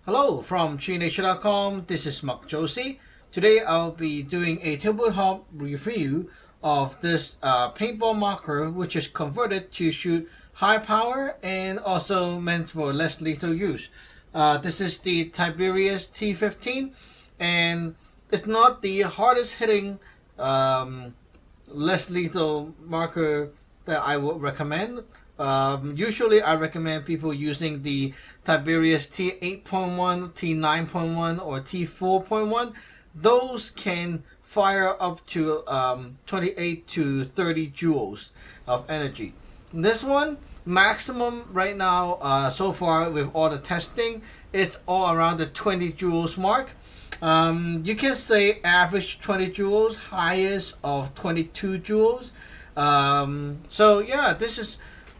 Hello from ChinaNature.com. This is Mark Josie. Today I'll be doing a tabletop review of this paintball marker, which is converted to shoot high power and also meant for less lethal use. This is the Tiberius T15, and it's not the hardest hitting less lethal marker that I would recommend. Usually I recommend people using the Tiberius T8.1, T9.1 or T4.1. Those can fire up to 28 to 30 joules of energy. This one, maximum right now, so far with all the testing, it's all around the 20 joules mark. You can say average 20 joules, highest of 22 joules. So yeah, this is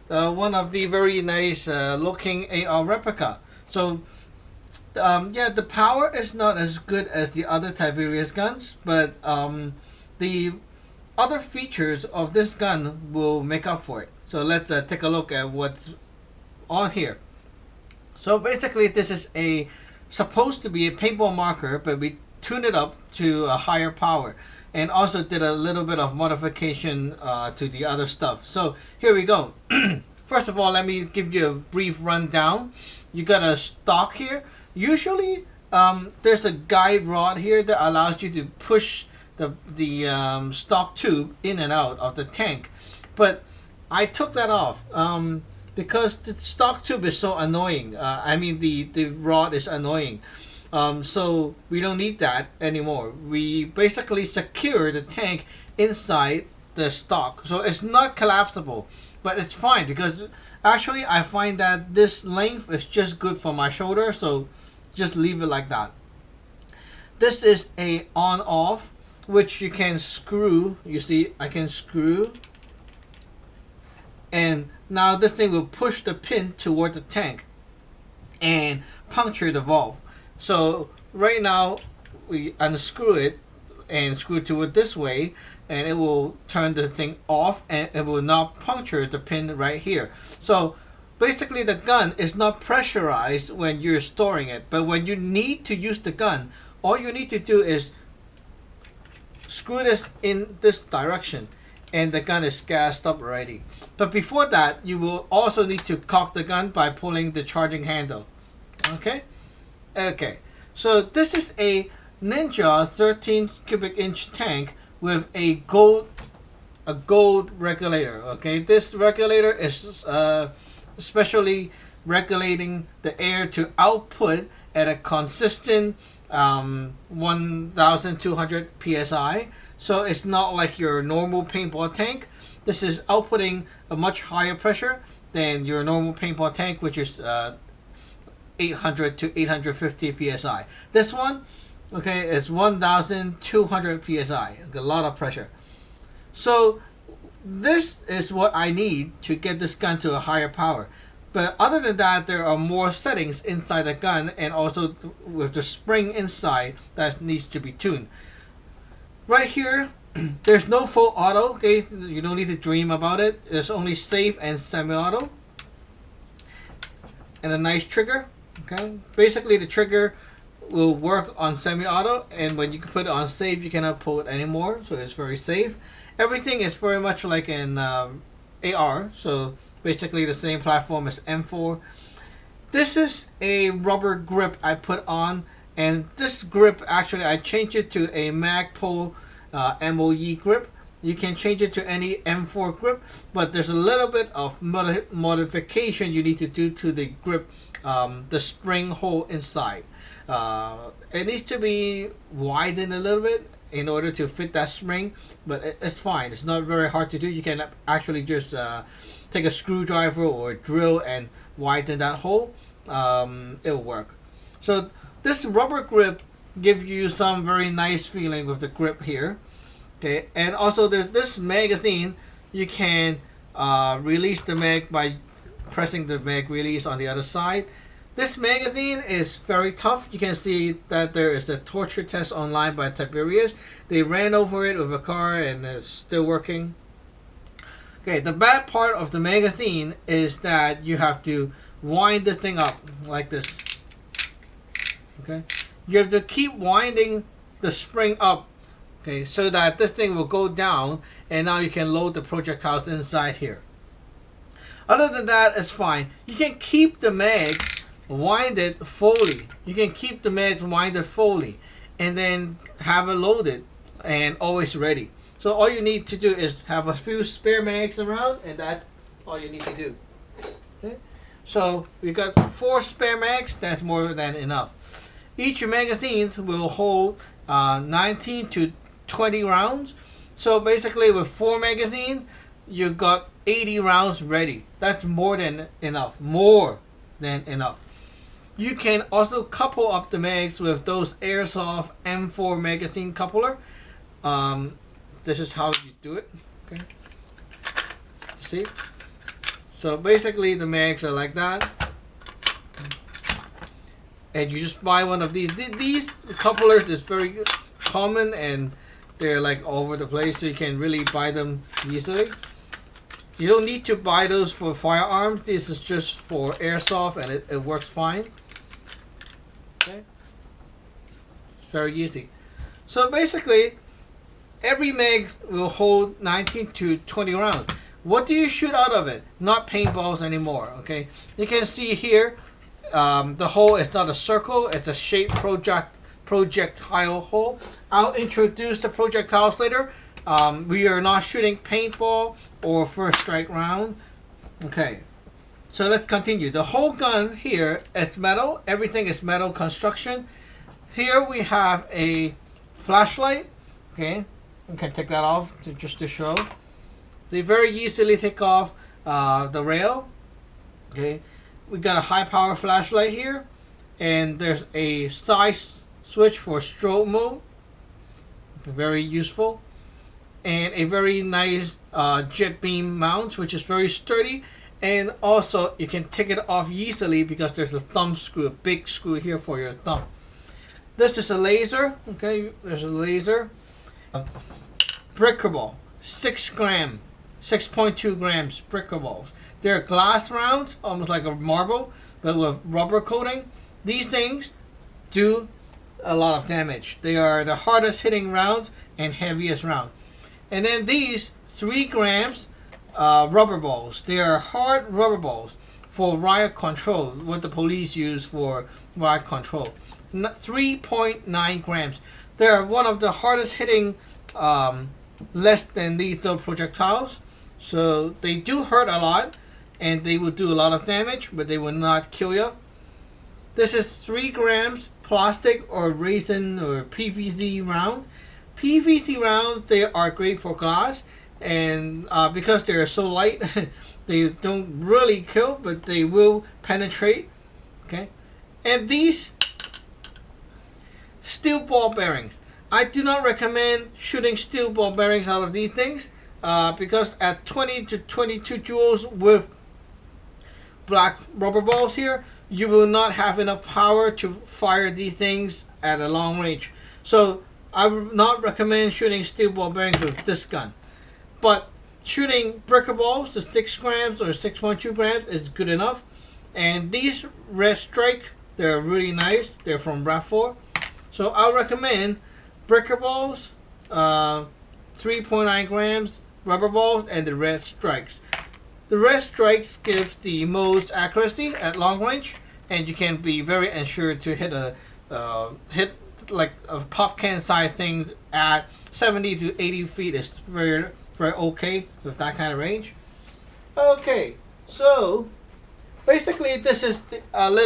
one of the very nice looking AR replica. So yeah, the power is not as good as the other Tiberius guns, but the other features of this gun will make up for it. So let's take a look at what's on here. So basically this is supposed to be a paintball marker, but we tuned it up to a higher power and also did a little bit of modification to the other stuff. So here we go. First of all, let me give you a brief rundown. You got a stock here. Usually there's a guide rod here that allows you to push the stock tube in and out of the tank, but I took that off because the stock tube is so annoying. I mean the rod is annoying. So we don't need that anymore. We basically secure the tank inside the stock, so it's not collapsible, but it's fine because actually I find that this length is just good for my shoulder, so just leave it like that. This is a on-off, which you can screw. You see, I can screw, and now this thing will push the pin toward the tank and puncture the valve. So right now we unscrew it and screw to it this way, and it will turn the thing off and it will not puncture the pin right here. So basically the gun is not pressurized when you're storing it, but when you need to use the gun, all you need to do is screw this in this direction and the gun is gassed up already. But before that, you will also need to cock the gun by pulling the charging handle. Okay, so this is a Ninja 13 cubic inch tank with a gold regulator. Okay, this regulator is especially regulating the air to output at a consistent 1200 psi. So it's not like your normal paintball tank. This is outputting a much higher pressure than your normal paintball tank, which is 800 to 850 psi. This one, okay, is 1200 psi. A lot of pressure. So this is what I need to get this gun to a higher power. But other than that, there are more settings inside the gun and also with the spring inside that needs to be tuned. Right here, there's no full auto. Okay, you don't need to dream about it. It's only safe and semi-auto. And a nice trigger. Okay, basically the trigger will work on semi-auto, and when you put it on safe, you cannot pull it anymore, so it's very safe. Everything is very much like an AR, so basically the same platform as M4. This is a rubber grip I put on, and this grip actually I changed it to a Magpul MOE grip. You can change it to any M4 grip, but there's a little bit of modification you need to do to the grip, the spring hole inside. It needs to be widened a little bit in order to fit that spring, but it's fine. It's not very hard to do. You can actually just take a screwdriver or a drill and widen that hole. It'll work. So this rubber grip gives you some very nice feeling with the grip here. Okay, and also there's this magazine. You can release the mag by pressing the mag release on the other side. This magazine is very tough. You can see that there is a torture test online by Tiberius. They ran over it with a car and it's still working. Okay, the bad part of the magazine is that you have to wind the thing up like this. Okay, you have to keep winding the spring up, okay, so that this thing will go down, and now you can load the projectiles inside here. Other than that, it's fine. You can keep the mag winded fully. You can keep the mag winded fully, and then have it loaded and always ready. So all you need to do is have a few spare mags around, and that's all you need to do. Okay? So we got 4 spare mags. That's more than enough. Each magazine will hold 19 to 20 rounds. So basically, with 4 magazines, you got 80 rounds ready. That's more than enough. More than enough. You can also couple up the mags with those Airsoft M4 magazine coupler. This is how you do it. Okay. You see? So basically, the mags are like that. And you just buy one of these. These couplers is very common, and they're like all over the place, so you can really buy them easily. You don't need to buy those for firearms. This is just for airsoft, and it works fine. Okay, it's very easy. So basically, every mag will hold 19 to 20 rounds. What do you shoot out of it? Not paintballs anymore. Okay, you can see here. The hole is not a circle, it's a shaped projectile hole. I'll introduce the projectiles later. We are not shooting paintball or first strike round. Okay, so let's continue. The whole gun here is metal. Everything is metal construction. Here we have a flashlight. Okay, we can take that off just to show. They very easily take off the rail. Okay. We got a high power flashlight here, and there's a size switch for strobe mode, very useful, and a very nice jet beam mount, which is very sturdy, and also you can take it off easily because there's a thumb screw, a big screw here for your thumb. This is a laser. Okay, there's a laser. Bricker ball, 6 grams, 6.2 grams bricker balls. They're glass rounds, almost like a marble, but with rubber coating. These things do a lot of damage. They are the hardest hitting rounds and heaviest round. And then these 3 grams rubber balls. They are hard rubber balls for riot control, what the police use for riot control. 3.9 grams. They are one of the hardest hitting less than lethal projectiles. So they do hurt a lot, and they will do a lot of damage, but they will not kill you. This is 3 grams plastic or resin or PVC round. PVC rounds, they are great for glass, and because they're so light, they don't really kill, but they will penetrate. Okay, and these steel ball bearings. I do not recommend shooting steel ball bearings out of these things because at 20 to 22 joules with black rubber balls here, you will not have enough power to fire these things at a long range. So I would not recommend shooting steel ball bearings with this gun. But shooting bricker balls to 6 grams or 6.2 grams is good enough. And these Red Strike, they're really nice. They're from RAV4. So I'll recommend bricker balls, 3.9 grams rubber balls, and the Red Strikes. The Red Strikes give the most accuracy at long range, and you can be very assured to hit like a pop can size thing at 70 to 80 feet is very okay with that kind of range. Okay, so basically this is a little